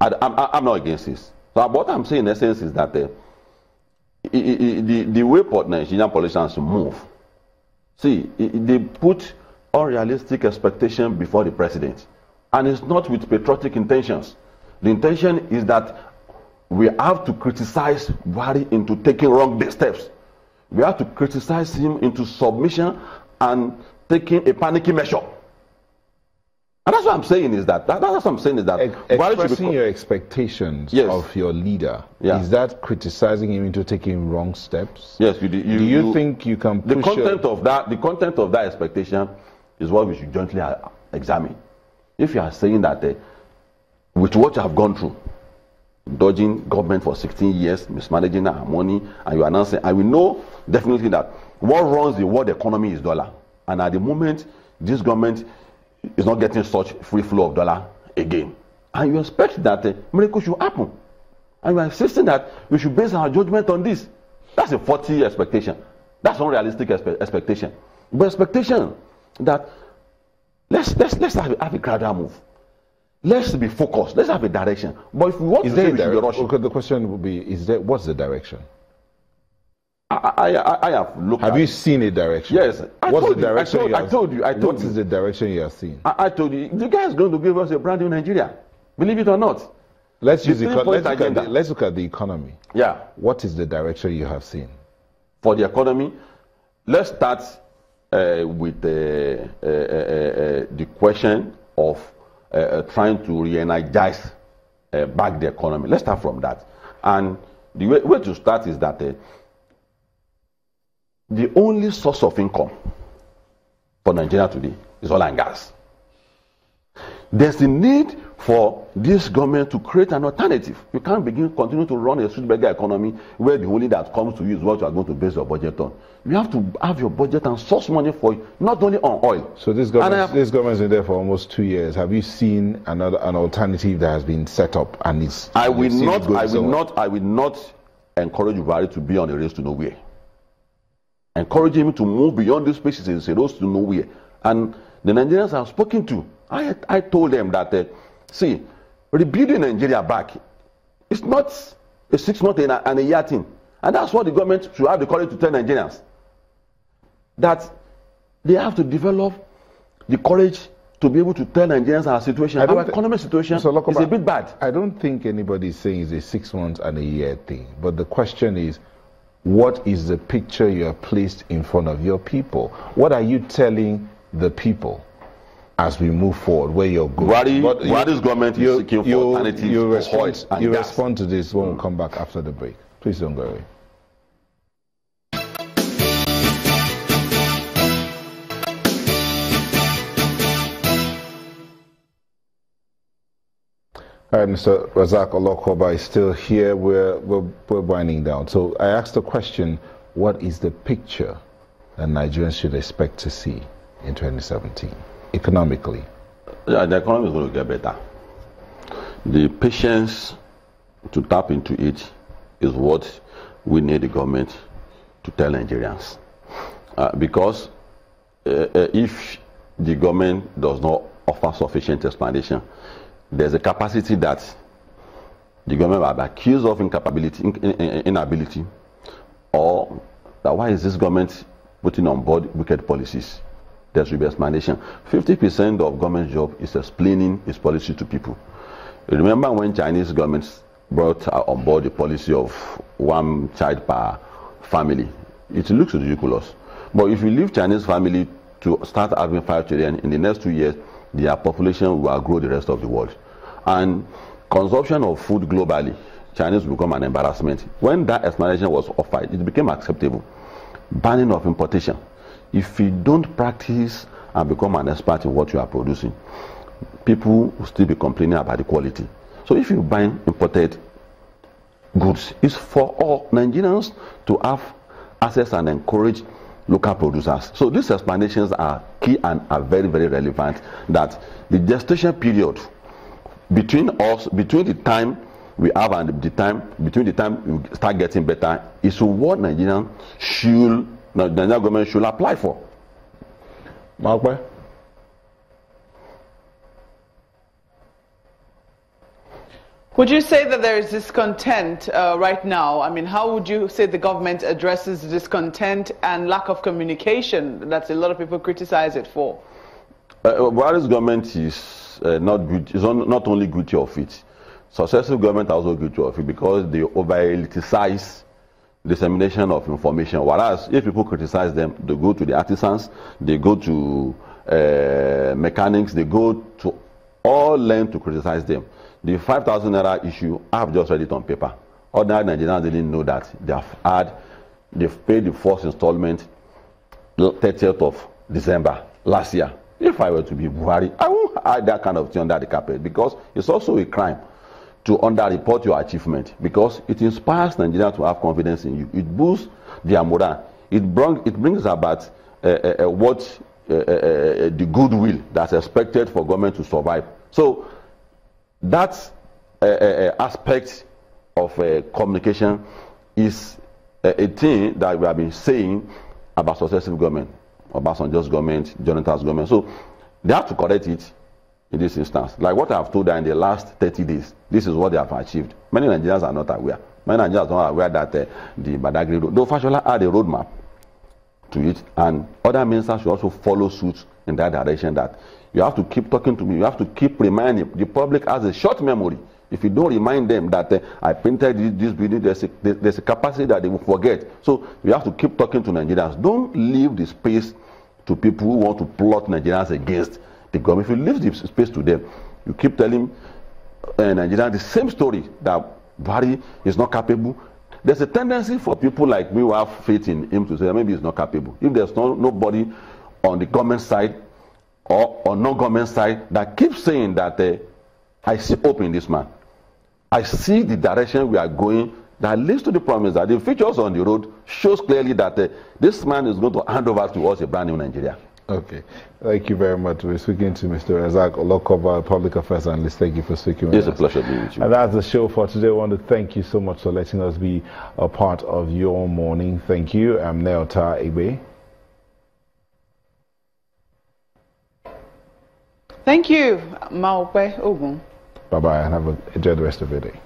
I'm not against this. So what I'm saying in essence is that the way Nigerian politicians move, see, they put unrealistic expectation before the president, and it's not with patriotic intentions. The intention is that we have to criticize Buhari into taking wrong steps. We have to criticize him into submission and taking a panicky measure. And that's what I'm saying is that that's what I'm saying is that expressing your expectations of your leader, is that criticizing him into taking wrong steps? Yes. Do you think you can push the content of that expectation is what we should jointly examine. If you are saying that with what you have gone through, dodging government for 16 years, mismanaging our money, and you are now saying, I will know definitely that what runs the world economy is dollar. And at the moment, this government is not getting such free flow of dollar again. And you expect that miracle should happen. And you are insisting that we should base our judgment on this. That's a faulty expectation. That's unrealistic expectation. But expectation that let's have a gradual move. Let's be focused. Let's have a direction. But if we want to say we should be rushing, okay, the question would be: what's the direction? I have looked. Have you seen a direction? Yes. What's the direction? I told you. What is the direction you have seen? I told you. The guy is going to give us a brand new Nigeria. Believe it or not. Let's look at the economy. Yeah. What is the direction you have seen? For the economy, let's start with the question of trying to re-energize back the economy. Let's start from that. And the way to start is that the only source of income for Nigeria today is oil and gas. There's a need for this government to create an alternative. You can't continue to run a street-beggar economy where the only that comes to you is what you are going to base your budget on. You have to have your budget and source money for it, not only on oil. So this government's been there for almost 2 years. Have you seen an alternative that has been set up and is? I will not encourage Buhari to be on a race to nowhere. Encourage him to move beyond these spaces and say those to nowhere. And the Nigerians I've spoken to, I told them that see, rebuilding Nigeria back, it's not a 6 month and a year thing. And that's what the government should have the courage to tell Nigerians. That they have to develop the courage to be able to tell Nigerians our situation. Our economic situation is a bit bad. I don't think anybody is saying it's a 6 months and a year thing. But the question is, what is the picture you have placed in front of your people? What are you telling the people as we move forward, where you're going? What is government is seeking for alternatives for oil and gas. Respond to this when we come back after the break. Please don't go away. All right, Mr. Rasaq Olookoba is still here. We're winding down. So I asked the question, what is the picture that Nigerians should expect to see in 2017, economically? Yeah, the economy is going to get better. The patience to tap into it is what we need the government to tell Nigerians. Because if the government does not offer sufficient explanation, there's a capacity that the government will be accused of inability, or that why is this government putting on board wicked policies? There should be explanation. 50% of government job is explaining its policy to people. Remember when Chinese governments brought on board the policy of 1 child per family? It looks ridiculous. But if you leave Chinese family to start having 5 children, in the next 2 years, their population will outgrow the rest of the world. And consumption of food globally, Chinese will become an embarrassment. When that explanation was offered, it became acceptable. Banning of importation. If you don't practice and become an expert in what you are producing, people will still be complaining about the quality. So if you buy imported goods, it's for all Nigerians to have access and encourage local producers. So these explanations are key and are very, very relevant, that the gestation period between the time we have and between the time we start getting better is what Nigerian government should apply for. Mark, Would you say that there is discontent right now? I mean, how would you say the government addresses discontent and lack of communication that a lot of people criticize it for? Buhari's government is not only guilty of it. Successive government are also guilty of it because they over-eliticize dissemination of information. Whereas if people criticize them, they go to the artisans, they go to mechanics, they go to all lengths to criticize them. The 5,000 naira issue, I've just read it on paper. Ordinary Nigerians didn't know that they've paid the first installment 30th of December last year. If I were to be Buhari, I won't hide that kind of thing under the carpet because it's also a crime to underreport your achievement because it inspires Nigerians to have confidence in you. It boosts their morale. It brings about the goodwill that's expected for government to survive. So that aspect of communication is a thing that we have been saying about successive government, about Obasanjo's government, Jonathan's government. So they have to correct it in this instance. Like what I have told them in the last 30 days, this is what they have achieved. Many Nigerians are not aware. Many Nigerians are not aware that the Badagry road, though Fashola had a roadmap to it, and other ministers should also follow suit in that direction, that you have to keep talking to me, you have to keep reminding. The public has a short memory. If you don't remind them that I painted this building, there's a capacity that they will forget. So you have to keep talking to Nigerians. Don't leave the space to people who want to plot Nigerians against the government. If you leave the space to them, you keep telling Nigerians the same story, that Buhari is not capable. There's a tendency for people like me who have faith in him to say maybe he's not capable. If there's nobody on the government side or on non-government side that keeps saying that I see hope in this man, I see the direction we are going that leads to the promise that the features on the road shows clearly that this man is going to hand over to us a brand new Nigeria. Okay, thank you very much. We're speaking to Mr. Rasaq Olookoba, Public Affairs Analyst. Thank you for speaking with us. It's a pleasure being with you. And that's the show for today. I want to thank you so much for letting us be a part of your morning. Thank you. I'm Neota Egbe. Thank you, Maokwe Ogun. Bye-bye, and enjoy the rest of your day.